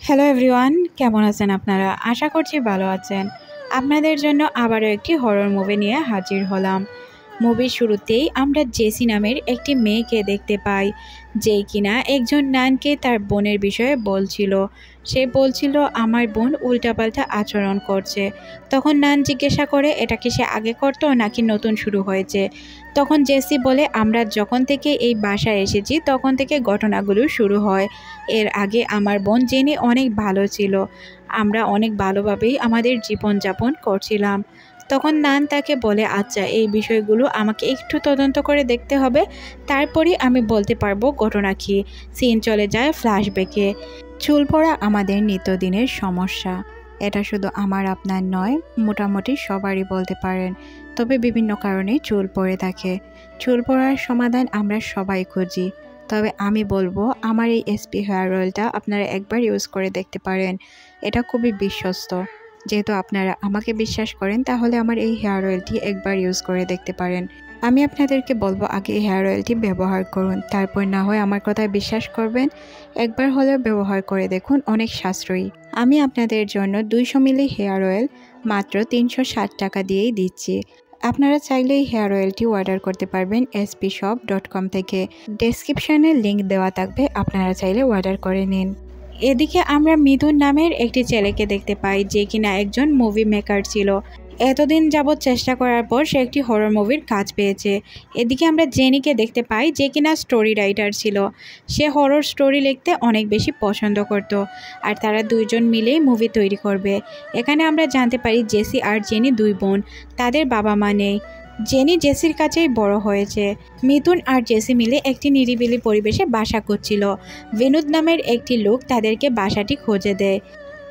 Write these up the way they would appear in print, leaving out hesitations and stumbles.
Hello everyone, কেমন আছেন আপনারা? আশা করছি ভালো আছেন। আপনাদের জন্য আবারও একটি হরর মুভি নিয়ে হাজির হলাম। মুভির শুরুতেই আমরা জেসি নামের একটি মেয়েকে দেখতে পাই, যেই কিনা একজন নানকে তার বোনের বিষয়ে বলছিল। সে বলছিল আমার বোন উল্টাপাল্টা আচরণ করছে। তখন নান জিজ্ঞাসা করে এটা কি সে আগে করতো নাকি নতুন শুরু হয়েছে। তখন জেসি বলে আমরা যখন থেকে এই বাসায় এসেছি তখন থেকে ঘটনাগুলো শুরু হয়। এর আগে আমার বোন জেনি অনেক ভালো ছিল, আমরা অনেক ভালোভাবেই আমাদের জীবনযাপন করছিলাম। তখন নান তাকে বলে আচ্ছা এই বিষয়গুলো আমাকে একটু তদন্ত করে দেখতে হবে, তারপরই আমি বলতে পারবো ঘটনা কী। সিন চলে যায় ফ্ল্যাশব্যাকে। চুল পড়া আমাদের নিত্যদিনের সমস্যা। এটা শুধু আমার আপনার নয়, মোটামুটি সবারই বলতে পারেন। তবে বিভিন্ন কারণে চুল পড়ে থাকে। চুল পড়ার সমাধান আমরা সবাই খুঁজি। তবে আমি বলবো আমার এই এসপি হেয়ার অয়েলটা আপনারা একবার ইউজ করে দেখতে পারেন। এটা খুবই বিশ্বস্ত। যেহেতু আপনারা আমাকে বিশ্বাস করেন তাহলে আমার এই হেয়ার অয়েলটি একবার ইউজ করে দেখতে পারেন। আমি আপনাদেরকে বলবো আগে এই হেয়ার অয়েলটি ব্যবহার করুন, তারপর না হয় আমার কথায় বিশ্বাস করবেন। একবার হলেও ব্যবহার করে দেখুন, অনেক সাশ্রয়ী। আমি আপনাদের জন্য 200 মিলি হেয়ার অয়েল মাত্র 360 টাকা দিয়েই দিচ্ছি। আপনারা চাইলে এই হেয়ার অয়েলটি অর্ডার করতে পারবেন spshop.com থেকে। ডেসক্রিপশনে লিংক দেওয়া থাকবে, আপনারা চাইলে অর্ডার করে নিন। এদিকে আমরা মিথুন নামের একটি ছেলেকে দেখতে পাই, যে কিনা একজন মুভি মেকার ছিল। এতদিন যাবৎ চেষ্টা করার পর সে একটি হরর মুভির কাজ পেয়েছে। এদিকে আমরা জেনিকে দেখতে পাই, যে কিনা স্টোরি রাইটার ছিল। সে হরর স্টোরি লিখতে অনেক বেশি পছন্দ করত, আর তারা দুইজন মিলেই মুভি তৈরি করবে। এখানে আমরা জানতে পারি জেসি আর জেনি দুই বোন, তাদের বাবা মা নেই। জেনি জেসির কাছেই বড় হয়েছে। মিথুন আর জেসি মিলে একটি নিরিবিলি পরিবেশে বাসা করছিল। বিনোদ নামের একটি লোক তাদেরকে বাসাটি খুঁজে দেয়।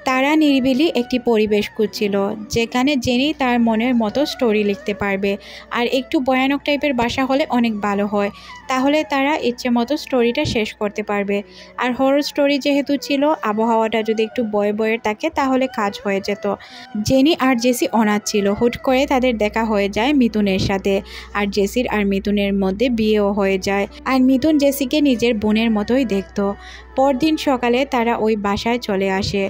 তারা নিরিবিলি একটি পরিবেশ খুঁজছিল, যেখানে জেনি তার মনের মতো স্টোরি লিখতে পারবে। আর একটু ভয়ানক টাইপের বাসা হলে অনেক ভালো হয়, তাহলে তারা ইচ্ছে মতো স্টোরিটা শেষ করতে পারবে। আর হরর স্টোরি যেহেতু ছিল, আবহাওয়াটা যদি একটু বয়ে বয়ে থাকে তাহলে কাজ হয়ে যেত। জেনি আর জেসি অনাথ ছিল। হুট করে তাদের দেখা হয়ে যায় মিথুনের সাথে, আর জেসির আর মিথুনের মধ্যে বিয়েও হয়ে যায়। আর মিথুন জেসিকে নিজের বোনের মতোই দেখত। পরদিন সকালে তারা ওই বাসায় চলে আসে।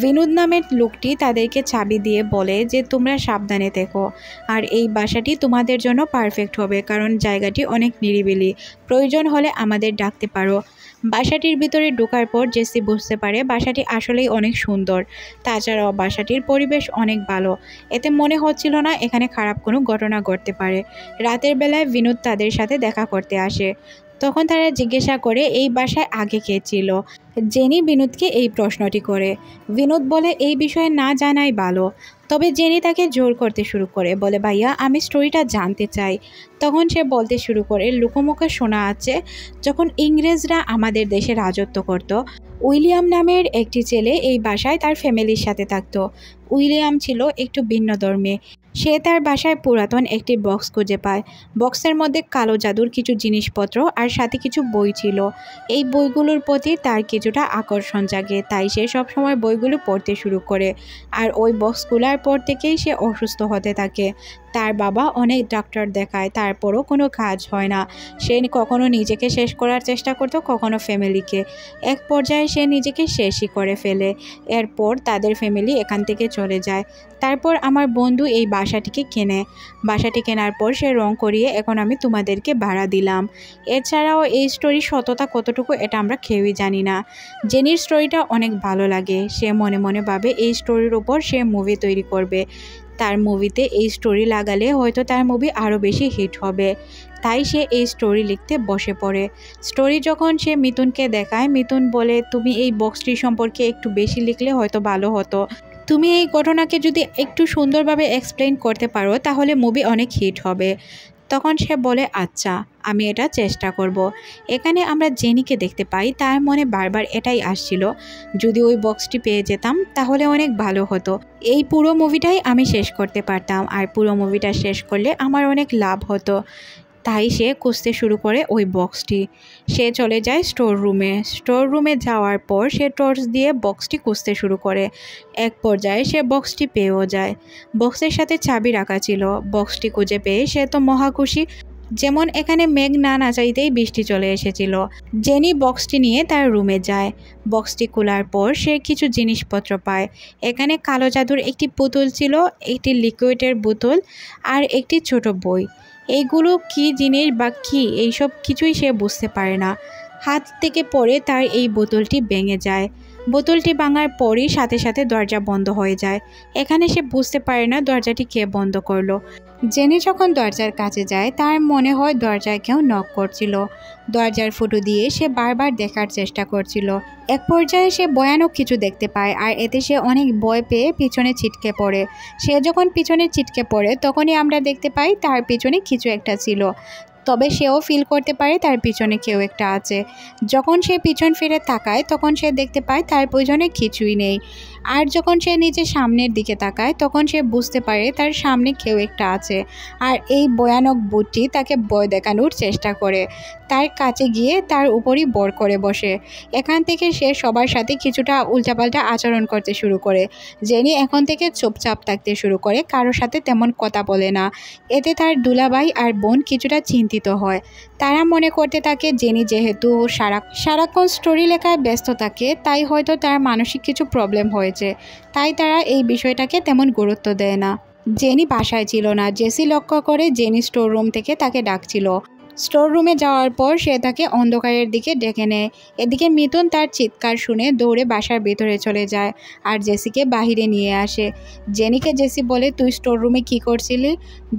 বিনোদ নামের লোকটি তাদেরকে চাবি দিয়ে বলে যে তোমরা সাবধানে থেকো, আর এই বাসাটি তোমাদের জন্য পারফেক্ট হবে, কারণ জায়গাটি অনেক নিরিবিলি। প্রয়োজন হলে আমাদের ডাকতে পারো। বাসাটির ভিতরে ঢোকার পর জেসি বুঝতে পারে বাসাটি আসলেই অনেক সুন্দর। তাছাড়াও বাসাটির পরিবেশ অনেক ভালো। এতে মনে হচ্ছিল না এখানে খারাপ কোনো ঘটনা ঘটতে পারে। রাতের বেলায় বিনোদ তাদের সাথে দেখা করতে আসে। তখন তারা জিজ্ঞাসা করে এই বাসায় আগে কে ছিল। জেনি বিনোদকে এই প্রশ্নটি করে। বিনোদ বলে এই বিষয়ে না জানাই ভালো। তবে জেনি তাকে জোর করতে শুরু করে, বলে ভাইয়া আমি স্টোরিটা জানতে চাই। তখন সে বলতে শুরু করে লোকমুখে শোনা আছে, যখন ইংরেজরা আমাদের দেশে রাজত্ব করত, উইলিয়াম নামের একটি ছেলে এই বাসায় তার ফ্যামিলির সাথে থাকতো। উইলিয়াম ছিল একটু ভিন্ন ধর্মী। সে তার বাসায় পুরাতন একটি বক্স খুঁজে পায়। বক্সের মধ্যে কালো জাদুর কিছু জিনিসপত্র আর সাথে কিছু বই ছিল। এই বইগুলোর প্রতি তার কিছুটা আকর্ষণ জাগে, তাই সে সবসময় বইগুলো পড়তে শুরু করে। আর ওই বক্স খোলার পর থেকেই সে অসুস্থ হতে থাকে। তার বাবা অনেক ডাক্তার দেখায়, তারপরও কোনো কাজ হয় না। সে কখনো নিজেকে শেষ করার চেষ্টা করতো, কখনো ফ্যামিলিকে। এক পর্যায়ে সে নিজেকে শেষই করে ফেলে। এরপর তাদের ফ্যামিলি এখান থেকে চলে যায়। তারপর আমার বন্ধু এই বাসাটিকে কেনে। বাসাটি কেনার পর সে রং করিয়ে এখন আমি তোমাদেরকে ভাড়া দিলাম। এছাড়াও এই স্টোরির সততা কতটুকু এটা আমরা কেউই জানি না। জেনির স্টোরিটা অনেক ভালো লাগে। সে মনে মনে ভাবে এই স্টোরির উপর সে মুভি তৈরি করবে। তার মুভিতে এই স্টোরি লাগালে হয়তো তার মুভি আরও বেশি হিট হবে। তাই সে এই স্টোরি লিখতে বসে পড়ে। স্টোরি যখন সে মিথুনকে দেখায়, মিথুন বলে তুমি এই বক্সটি সম্পর্কে একটু বেশি লিখলে হয়তো ভালো হতো। তুমি এই ঘটনাকে যদি একটু সুন্দরভাবে এক্সপ্লেন করতে পারো তাহলে মুভি অনেক হিট হবে। তখন সে বলে আচ্ছা আমি এটা চেষ্টা করব। এখানে আমরা জেনিকে দেখতে পাই, তার মনে বারবার এটাই আসছিল, যদি ওই বক্সটি পেয়ে যেতাম তাহলে অনেক ভালো হতো। এই পুরো মুভিটাই আমি শেষ করতে পারতাম, আর পুরো মুভিটা শেষ করলে আমার অনেক লাভ হতো। তাই সে খুঁজতে শুরু করে ওই বক্সটি। সে চলে যায় স্টোর রুমে যাওয়ার পর সে টর্চ দিয়ে বক্সটি খুঁজতে শুরু করে। এক পর্যায়ে সে বক্সটি পেয়েও যায়। বক্সের সাথে চাবি রাখা ছিল। বক্সটি খুঁজে পেয়ে সে তো মহা খুশি। যেমন এখানে মেঘ না নাচাইতেই বৃষ্টি চলে এসেছিল। জেনি বক্সটি নিয়ে তার রুমে যায়। বক্সটি খোলার পর সে কিছু জিনিসপত্র পায়। এখানে কালো জাদুর একটি পুতুল ছিল, একটি লিকুইডের বোতল আর একটি ছোট বই। এইগুলো কি জিনিস বা কি এইসব কিছুই সে বুঝতে পারে না। হাত থেকে পড়ে তার এই বোতলটি ভেঙে যায়। বোতলটি ভাঙার পরই সাথে সাথে দরজা বন্ধ হয়ে যায়। এখানে সে বুঝতে পারে না দরজাটি কে বন্ধ করলো। জেনি যখন দরজার কাছে যায় তার মনে হয় দরজায় কেউ নক করছিল। দরজার ফুটো দিয়ে সে বারবার দেখার চেষ্টা করছিল। এক পর্যায়ে সে ভয়ানক কিছু দেখতে পায় আর এতে সে অনেক ভয় পেয়ে পিছনে ছিটকে পড়ে। সে যখন পিছনে ছিটকে পড়ে তখনই আমরা দেখতে পাই তার পিছনে কিছু একটা ছিল, তবে সেও ফিল করতে পারে তার পিছনে কেউ একটা আছে। যখন সে পিছন ফিরে তাকায় তখন সে দেখতে পায় তার পিছনে কিছুই নেই। আর যখন সে নিজের সামনের দিকে তাকায় তখন সে বুঝতে পারে তার সামনে কেউ একটা আছে। আর এই ভয়ানক ভূতটি তাকে ভয় দেখানোর চেষ্টা করে, তার কাছে গিয়ে তার উপরই বর করে বসে। এখান থেকে সে সবার সাথে কিছুটা উল্টাপাল্টা আচরণ করতে শুরু করে। জেনি এখন থেকে চুপচাপ থাকতে শুরু করে, কারোর সাথে তেমন কথা বলে না। এতে তার দুলাভাই আর বোন কিছুটা চিন্তিত হয়। তারা মনে করতে থাকে জেনি যেহেতু সারাক্ষণ স্টোরি লেখায় ব্যস্ত থাকে তাই হয়তো তার মানসিক কিছু প্রবলেম হয়েছে, তাই তারা এই বিষয়টাকে তেমন গুরুত্ব দেয় না। জেনি বাসায় ছিল না। জেসি লক্ষ্য করে জেনি স্টোর রুম থেকে তাকে ডাকছিল। স্টোর রুমে যাওয়ার পর সে তাকে অন্ধকারের দিকে ডেকে নেয়। এদিকে মিথুন তার চিৎকার শুনে দৌড়ে বাসার ভেতরে চলে যায় আর জেসিকে বাহিরে নিয়ে আসে। জেনিকে জেসি বলে, তুই স্টোর রুমে কী করছিলি?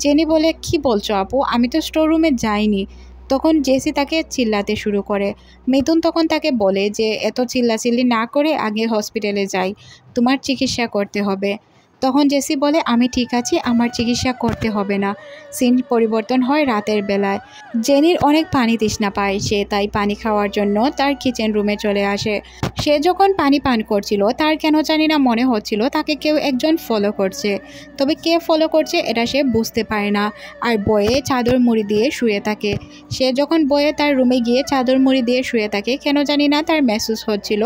জেনি বলে, কি বলছো আপু, আমি তো স্টোর রুমে যাইনি। তখন জেসি তাকে চিল্লাতে শুরু করে। মিথুন তখন তাকে বলে যে এত চিল্লাচিল্লি না করে আগে হসপিটালে যাই, তোমার চিকিৎসা করতে হবে। তখন জেসি বলে, আমি ঠিক আছি, আমার চিকিৎসা করতে হবে না। সিন পরিবর্তন হয় রাতের বেলায়। জেনির অনেক পানি তৃষ্ণা পায়, সে তাই পানি খাওয়ার জন্য তার কিচেন রুমে চলে আসে। সে যখন পানি পান করছিল তার কেন জানি না মনে হচ্ছিল তাকে কেউ একজন ফলো করছে, তবে কে ফলো করছে এটা সে বুঝতে পারে না। আর বয়ে চাদর মুড়ি দিয়ে শুয়ে থাকে। সে যখন বয়ে তার রুমে গিয়ে চাদর মুড়ি দিয়ে শুয়ে থাকে, কেন জানি না তার মেহসুস হচ্ছিল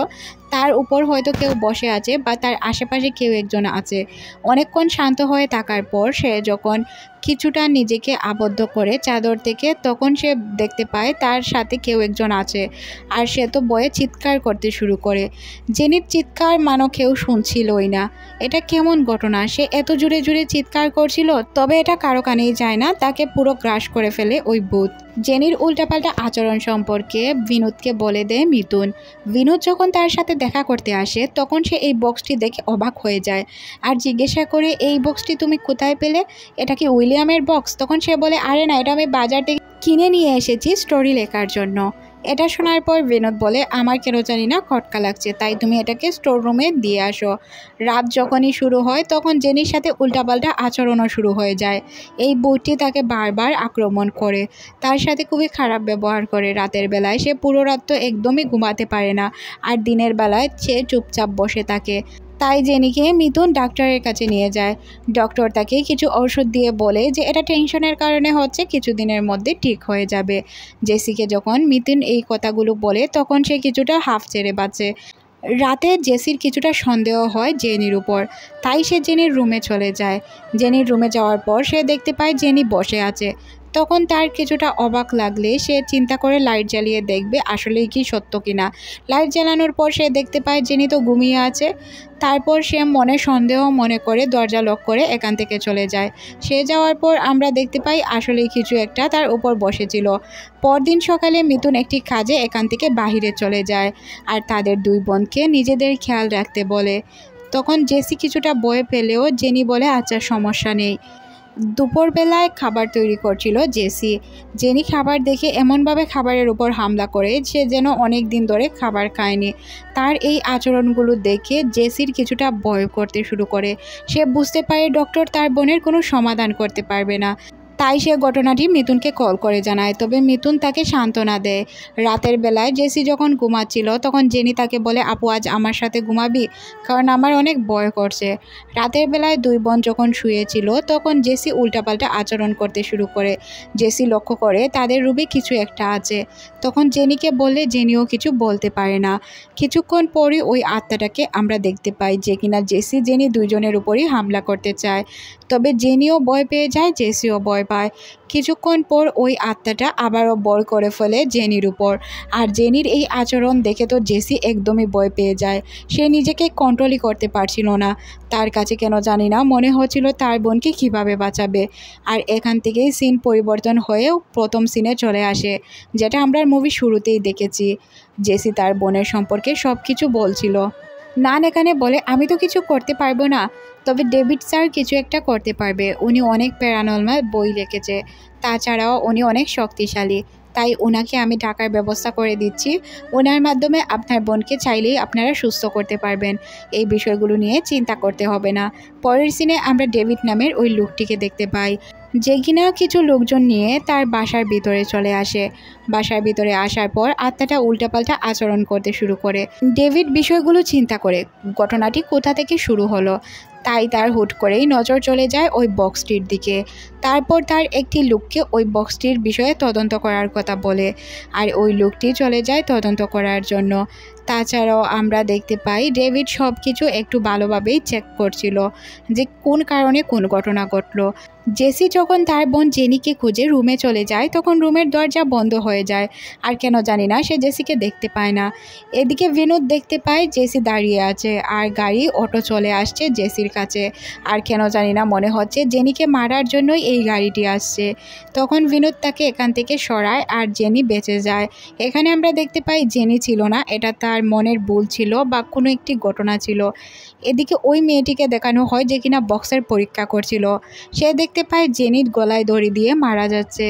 তার উপর হয়তো কেউ বসে আছে বা তার আশেপাশে কেউ একজন আছে। অনেকক্ষণ শান্ত হয়ে থাকার পর সে যখন কিছুটা নিজেকে আবদ্ধ করে চাদর থেকে, তখন সে দেখতে পায় তার সাথে কেউ একজন আছে। আর সে তো ভয়ে চিৎকার করতে শুরু করে। জেনির চিৎকার মানো কেউ শুনছিলই না। এটা কেমন ঘটনা, সে এত জোরে জোরে চিৎকার করছিল, তবে এটা কারো কানেই যায় না, তাকে পুরো গ্রাস করে ফেলে ওই ভূত। জেনির উল্টাপাল্টা আচরণ সম্পর্কে বিনোদকে বলে দেয় মিথুন। বিনোদ যখন তার সাথে দেখা করতে আসে তখন সে এই বক্সটি দেখে অবাক হয়ে যায় আর জিজ্ঞাসা করে, এই বক্সটি তুমি কোথায় পেলে? এটা কি উইলিয়ামের বক্স? তখন সে বলে, আরে না, এটা আমি বাজার থেকে কিনে নিয়ে এসেছি স্টোরি লেখার জন্য। এটা শোনার পর বিনোদ বলে, আমার কেন জানি না খটকা লাগছে, তাই তুমি এটাকে স্টোর রুমে দিয়ে আসো। রাত যখনই শুরু হয় তখন জেনির সাথে উল্টাপাল্টা আচরণও শুরু হয়ে যায়। এই বইটি তাকে বারবার আক্রমণ করে, তার সাথে খুবই খারাপ ব্যবহার করে। রাতের বেলায় সে পুরো রাত তো একদমই ঘুমাতে পারে না, আর দিনের বেলায় সে চুপচাপ বসে থাকে। তাই জেনিকে মিথুন ডাক্তারের কাছে নিয়ে যায়। ডক্টর তাকে কিছু ঔষধ দিয়ে বলে যে এটা টেনশনের কারণে হচ্ছে, কিছুদিনের মধ্যে ঠিক হয়ে যাবে। জেসিকে যখন মিথুন এই কথাগুলো বলে তখন সে কিছুটা হাফ ছেড়ে বাঁচে। রাতে জেসির কিছুটা সন্দেহ হয় জেনির উপর, তাই সে জেনির রুমে চলে যায়। জেনির রুমে যাওয়ার পর সে দেখতে পায় জেনি বসে আছে। তখন তার কিছুটা অবাক লাগলে সে চিন্তা করে লাইট জ্বালিয়ে দেখবে আসলেই কি সত্য কিনা। লাইট জ্বালানোর পর সে দেখতে পায় জেনি তো ঘুমিয়ে আছে। তারপর সে মনে সন্দেহ মনে করে দরজা লক করে এখান থেকে চলে যায়। সে যাওয়ার পর আমরা দেখতে পাই আসলেই কিছু একটা তার উপর বসেছিল। পরদিন সকালে মিথুন একটি কাজে এখান থেকে বাহিরে চলে যায় আর তাদের দুই বোনকে নিজেদের খেয়াল রাখতে বলে। তখন জেসি কিছুটা ভয় পেলেও জেনি বলে, আচ্ছা সমস্যা নেই। দুপুরবেলায় খাবার তৈরি করছিল জেসি। জেনি খাবার দেখে এমনভাবে খাবারের উপর হামলা করে সে যেন অনেক দিন ধরে খাবার খায়নি। তার এই আচরণগুলো দেখে জেসির কিছুটা ভয় করতে শুরু করে। সে বুঝতে পারে ডক্টর তার বোনের কোনো সমাধান করতে পারবে না, তাই সে ঘটনাটি মিথুনকে কল করে জানায়। তবে মিথুন তাকে সান্ত্বনা দেয়। রাতের বেলায় জেসি যখন ঘুমাচ্ছিল তখন জেনি তাকে বলে, আপু আজ আমার সাথে ঘুমাবি, কারণ আমার অনেক ভয় করছে। রাতের বেলায় দুই বোন যখন শুয়েছিল তখন জেসি উল্টাপাল্টা আচরণ করতে শুরু করে। জেসি লক্ষ্য করে তাদের রুমে কিছু একটা আছে। তখন জেনিকে বললে জেনিও কিছু বলতে পারে না। কিছুক্ষণ পরই ওই আত্মাটাকে আমরা দেখতে পাই যে কিনা জেসি জেনি দুইজনের উপরই হামলা করতে চায়। তবে জেনিও ভয় পেয়ে যায়, জেসিও ভয় পায়। কিছুক্ষণ পর ওই আত্মাটা আবারও বল করে ফেলে জেনির উপর। আর জেনির এই আচরণ দেখে তো জেসি একদমই ভয় পেয়ে যায়। সে নিজেকে কন্ট্রোলই করতে পারছিল না। তার কাছে কেন জানি না মনে হচ্ছিল তার বোনকে কিভাবে বাঁচাবে। আর এখান থেকেই সিন পরিবর্তন হয়েও প্রথম সিনে চলে আসে, যেটা আমরা মুভি শুরুতেই দেখেছি। জেসি তার বোনের সম্পর্কে সব কিছু বলছিল। নান এখানে বলে, আমি তো কিছু করতে পারবো না, তবে ডেভিড স্যার কিছু একটা করতে পারবে। উনি অনেক প্যারানর্মাল বই লিখেছে, তাছাড়াও উনি অনেক শক্তিশালী, তাই ওনাকে আমি টাকার ব্যবস্থা করে দিচ্ছি। ওনার মাধ্যমে আপনার বোনকে চাইলেই আপনারা সুস্থ করতে পারবেন। এই বিষয়গুলো নিয়ে চিন্তা করতে হবে না। পরের সিনে আমরা ডেভিড নামের ওই লোকটিকে দেখতে পাই, যে কিনা কিছু লোকজন নিয়ে তার বাসার ভিতরে চলে আসে। বাসার ভিতরে আসার পর আত্মাটা উল্টাপাল্টা আচরণ করতে শুরু করে। ডেভিড বিষয়গুলো চিন্তা করে ঘটনাটি কোথা থেকে শুরু হলো, তাই তার হুট করেই নজর চলে যায় ওই বক্সটির দিকে। তারপর তার একটি লোককে ওই বক্সটির বিষয়ে তদন্ত করার কথা বলে, আর ওই লোকটি চলে যায় তদন্ত করার জন্য। তাছাড়াও আমরা দেখতে পাই ডেভিড সব কিছু একটু ভালোভাবেই চেক করছিল, যে কোন কারণে কোন ঘটনা ঘটলো। জেসি যখন তার বোন জেনিকে খুঁজে রুমে চলে যায়, তখন রুমের দরজা বন্ধ হয়ে যায়। আর কেন জানি না সে জেসিকে দেখতে পায় না। এদিকে বিনোদ দেখতে পায় জেসি দাঁড়িয়ে আছে, আর গাড়ি অটো চলে আসছে জেসির কাছে। আর কেন জানি না মনে হচ্ছে জেনিকে মারার জন্যই এই গাড়িটি আসছে। তখন বিনোদ তাকে এখান থেকে সরায়, আর জেনি বেঁচে যায়। এখানে আমরা দেখতে পাই জেনি ছিল না, এটা তার মনের ভুল ছিল বা কোনো একটি ঘটনা ছিল। এদিকে ওই মেয়েটিকে দেখানো হয় যে কিনা বক্সের পরীক্ষা করছিল। সে দেখতে পায় জেনির গলায় দড়ি দিয়ে মারা যাচ্ছে।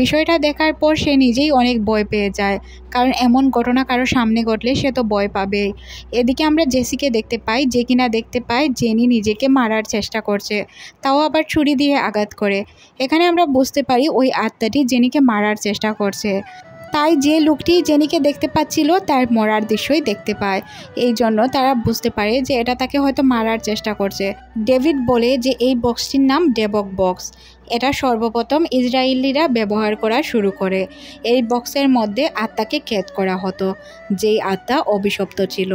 বিষয়টা দেখার পর সে নিজেই অনেক ভয় পেয়ে যায়, কারণ এমন ঘটনা কারো সামনে ঘটলে সে তো ভয় পাবেই। এদিকে আমরা জেসিকে দেখতে পাই, যে কিনা দেখতে পাই জেনি নিজেকে মারার চেষ্টা করছে, তাও আবার ছুরি দিয়ে আঘাত করে। এখানে আমরা বুঝতে পারি ওই আত্মাটি জেনিকে মারার চেষ্টা করছে, তাই যে লোকটি জেনিকে দেখতে পাচ্ছিল তার মরার দৃশ্যই দেখতে পায়। এই জন্য তারা বুঝতে পারে যে এটা তাকে হয়তো মারার চেষ্টা করছে। ডেভিড বলে যে এই বক্সটির নাম ডেবক বক্স। এটা সর্বপ্রথম ইসরায়েলিরা ব্যবহার করা শুরু করে। এই বক্সের মধ্যে আত্মাকে ক্যাদ করা হতো, যেই আত্মা অভিশপ্ত ছিল।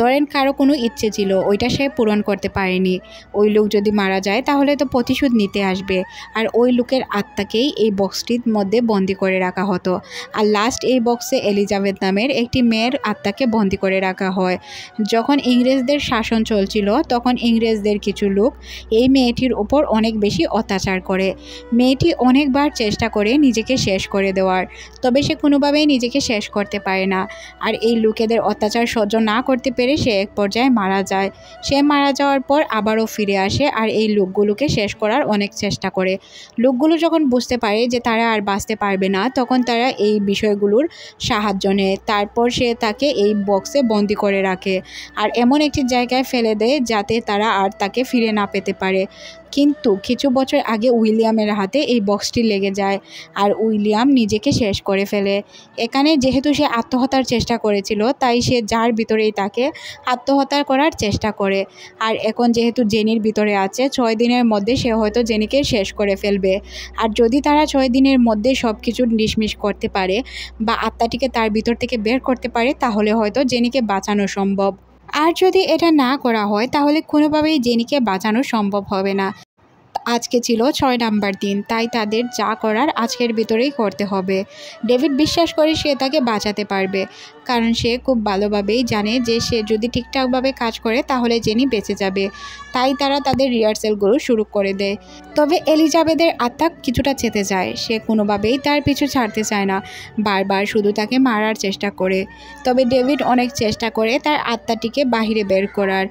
ধরেন কারো কোনো ইচ্ছে ছিল, ওইটা সে পূরণ করতে পারেনি। ওই লোক যদি মারা যায় তাহলে তো প্রতিশোধ নিতে আসবে, আর ওই লোকের আত্মাকেই এই বক্সটির মধ্যে বন্দি করে রাখা হতো। আর লাস্ট এই বক্সে এলিজাবেথ নামের একটি মেয়ের আত্মাকে বন্দি করে রাখা হয়। যখন ইংরেজদের শাসন চলছিল, তখন ইংরেজদের কিছু লোক এই মেয়েটির উপর অনেক বেশি অত্যাচার করে। মেয়েটি অনেকবার চেষ্টা করে নিজেকে শেষ করে দেওয়ার, তবে সে কোনোভাবেই নিজেকে শেষ করতে পারে না। আর এই লোকেদের অত্যাচার সহ্য না করতে পেরে সে এক পর্যায়ে মারা যায়। সে মারা যাওয়ার পর আবারও ফিরে আসে, আর এই লোকগুলোকে শেষ করার অনেক চেষ্টা করে। লোকগুলো যখন বুঝতে পারে যে তারা আর বাঁচতে পারবে না, তখন তারা এই বিষয়গুলোর সাহায্য নেয়। তারপর সে তাকে এই বক্সে বন্দি করে রাখে, আর এমন একটি জায়গায় ফেলে দেয় যাতে তারা আর তাকে ফিরে না পেতে পারে। কিন্তু কিছু বছর আগে উইলিয়ামের হাতে এই বক্সটি লেগে যায়, আর উইলিয়াম নিজেকে শেষ করে ফেলে। এখানে যেহেতু সে আত্মহত্যার চেষ্টা করেছিল, তাই সে যার ভিতরেই তাকে আত্মহত্যা করার চেষ্টা করে। আর এখন যেহেতু জেনির ভিতরে আছে, 6 দিনের মধ্যে সে হয়তো জেনিকে শেষ করে ফেলবে। আর যদি তারা 6 দিনের মধ্যে সব কিছু ডিসমিস করতে পারে বা আত্মাটিকে তার ভিতর থেকে বের করতে পারে, তাহলে হয়তো জেনিকে বাঁচানো সম্ভব। আর যদি এটা না করা হয়, তাহলে কোনোভাবেই জেনিকে বাঁচানো সম্ভব হবে না। আজকে ছিল 6 নাম্বার দিন, তাই তাদের যা করার আজকের ভিতরেই করতে হবে। ডেভিড বিশ্বাস করে সে তাকে বাঁচাতে পারবে, কারণ সে খুব ভালোভাবেই জানে যে সে যদি ঠিকঠাকভাবে কাজ করে তাহলে জেনি বেঁচে যাবে। তাই তারা তাদের রিহার্সেলগুলো শুরু করে দেয়। তবে এলিজাবেথের আত্মা কিছুটা চেতে যায়, সে কোনোভাবেই তার পিছু ছাড়তে চায় না, বারবার শুধু তাকে মারার চেষ্টা করে। তবে ডেভিড অনেক চেষ্টা করে তার আত্মাটিকে বাহিরে বের করার।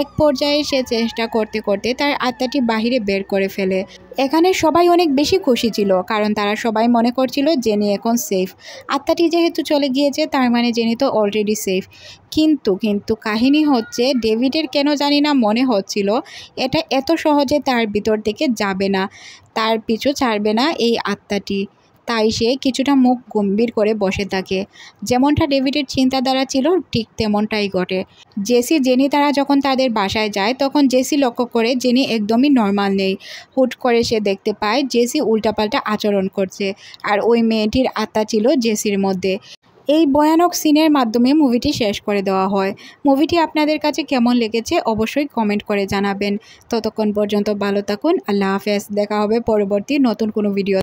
এক পর্যায়ে সে চেষ্টা করতে করতে তার আত্মাটি বাহিরে বের করে ফেলে। এখানে সবাই অনেক বেশি খুশি ছিল, কারণ তারা সবাই মনে করছিল জেনি এখন সেফ। আত্মাটি যেহেতু চলে গিয়েছে, তার মানে জেনি তো অলরেডি সেফ। কিন্তু কাহিনী হচ্ছে, ডেভিডের কেন জানি না মনে হচ্ছিল এটা এত সহজে তার ভিতর থেকে যাবে না, তার পিছু ছাড়বে না এই আত্মাটি। তাই সে কিছুটা মুখ গম্ভীর করে বসে থাকে। যেমনটা ডেভিডের চিন্তাধারা ছিল, ঠিক তেমনটাই ঘটে। জেসি জেনি তারা যখন তাদের বাসায় যায়, তখন জেসি লক্ষ্য করে জেনি একদমই নর্মাল নেই। হুট করে সে দেখতে পায় জেসি উল্টাপাল্টা আচরণ করছে, আর ওই মেয়েটির আত্মা ছিল জেসির মধ্যে। এই ভয়ানক সিনের মাধ্যমে মুভিটি শেষ করে দেওয়া হয়। মুভিটি আপনাদের কাছে কেমন লেগেছে অবশ্যই কমেন্ট করে জানাবেন। ততক্ষণ পর্যন্ত ভালো থাকুন। আল্লাহ হাফেজ। দেখা হবে পরবর্তী নতুন কোনো ভিডিও।